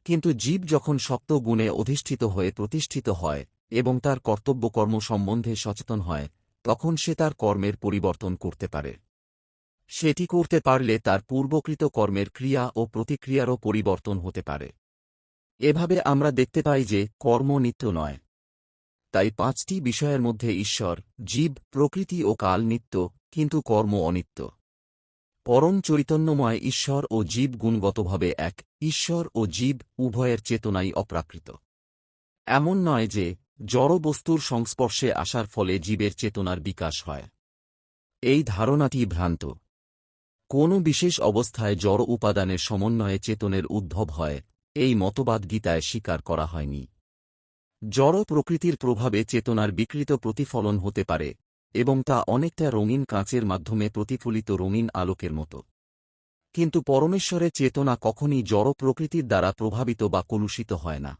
কিন্তু জীব যখন শক্ত গুণে অধিষ্ঠিত হয়ে প্রতিষ্ঠিত হয় এবং তার কর্তব্যকর্ম সম্বন্ধে সচেতন হয়, তখন সে তার কর্মের পরিবর্তন করতে পারে। সেটি করতে পারলে তার পূর্বকৃত কর্মের ক্রিয়া ও প্রতিক্রিয়ারও পরিবর্তন হতে পারে। এভাবে আমরা দেখতে পাই যে কর্ম নিত্য নয়। তাই ৫টি বিষয়ের মধ্যে ঈশ্বর, জীব, প্রকৃতি ও কাল নিত্য, কিন্তু কর্ম অনিত্য। পরম চৈতন্যময় ঈশ্বর ও জীব গুণগতভাবে এক। ঈশ্বর ও জীব উভয়ের চেতনাই অপ্রাকৃত। এমন নয় যে জড় বস্তুর সংস্পর্শে আসার ফলে জীবের চেতনার বিকাশ হয়। এই ধারণাটি ভ্রান্ত। কোন বিশেষ অবস্থায় জড় উপাদানের সমন্বয়ে চেতনের উদ্ভব হয়, এই মতবাদ গীতায় স্বীকার করা হয়নি। জড় প্রকৃতির প্রভাবে চেতনার বিকৃত প্রতিফলন হতে পারে, এবং তা অনেকটা রঙিন কাঁচের মাধ্যমে প্রতিফলিত রঙিন আলোকের মতো। কিন্তু পরমেশ্বরের চেতনা কখনই জড় প্রকৃতির দ্বারা প্রভাবিত বা কলুষিত হয় না।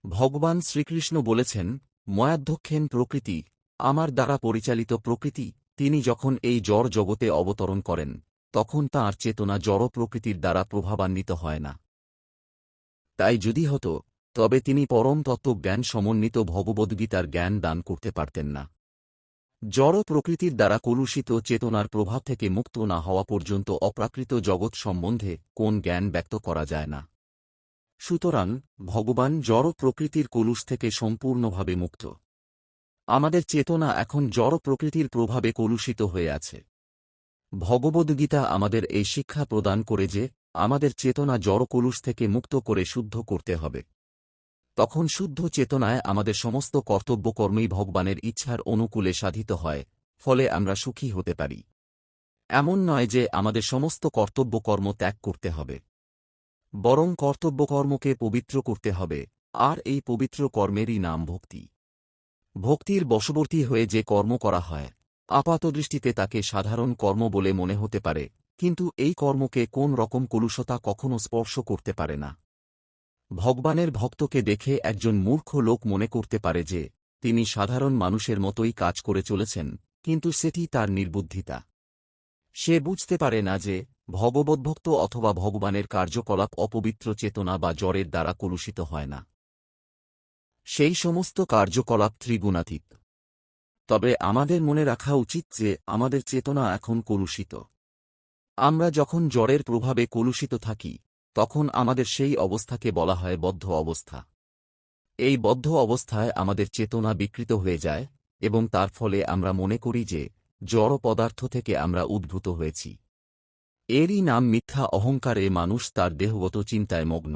ভগবান শ্রীকৃষ্ণ বলেছেন, ময়াধ্যক্ষেন প্রকৃতি, আমার দ্বারা পরিচালিত প্রকৃতি। তিনি যখন এই জড় জগতে অবতরণ করেন, তখন তাঁর চেতনা জড় প্রকৃতির দ্বারা প্রভাবান্বিত হয় না। তাই যদি হতো, তবে তিনি পরম তত্ত্বজ্ঞান সমন্বিত ভগবদ্গীতার জ্ঞান দান করতে পারতেন না। জড় প্রকৃতির দ্বারা কলুষিত চেতনার প্রভাব থেকে মুক্ত না হওয়া পর্যন্ত অপ্রাকৃত জগৎ সম্বন্ধে কোন জ্ঞান ব্যক্ত করা যায় না। সুতরাং ভগবান জড় প্রকৃতির কলুষ থেকে সম্পূর্ণভাবে মুক্ত। আমাদের চেতনা এখন জড় প্রকৃতির প্রভাবে কলুষিত হয়ে আছে। ভগবদ্গীতা আমাদের এই শিক্ষা প্রদান করে যে আমাদের চেতনা জড় কলুষ থেকে মুক্ত করে শুদ্ধ করতে হবে। তখন শুদ্ধ চেতনায় আমাদের সমস্ত কর্তব্যকর্মই ভগবানের ইচ্ছার অনুকূলে সাধিত হয়, ফলে আমরা সুখী হতে পারি। এমন নয় যে আমাদের সমস্ত কর্তব্যকর্ম ত্যাগ করতে হবে, বরং কর্তব্যকর্মকে পবিত্র করতে হবে, আর এই পবিত্র কর্মেরই নাম ভক্তি। ভক্তির বশবর্তী হয়ে যে কর্ম করা হয়, আপাতদৃষ্টিতে তাকে সাধারণ কর্ম বলে মনে হতে পারে, কিন্তু এই কর্মকে কোন রকম কলুষতা কখনো স্পর্শ করতে পারে না। ভগবানের ভক্তকে দেখে একজন মূর্খ লোক মনে করতে পারে যে তিনি সাধারণ মানুষের মতোই কাজ করে চলেছেন, কিন্তু সেটি তার নির্বুদ্ধিতা। সে বুঝতে পারে না যে ভগবদ্ভক্ত অথবা ভগবানের কার্যকলাপ অপবিত্র চেতনা বা জড়ের দ্বারা কলুষিত হয় না। সেই সমস্ত কার্যকলাপ ত্রিগুণাতীত। তবে আমাদের মনে রাখা উচিত যে আমাদের চেতনা এখন কলুষিত। আমরা যখন জড়ের প্রভাবে কলুষিত থাকি, তখন আমাদের সেই অবস্থাকে বলা হয় বদ্ধ অবস্থা। এই বদ্ধ অবস্থায় আমাদের চেতনা বিকৃত হয়ে যায়, এবং তার ফলে আমরা মনে করি যে জড় পদার্থ থেকে আমরা উদ্ভূত হয়েছি। এরই নাম মিথ্যা অহংকারে মানুষ তার দেহগত চিন্তায় মগ্ন।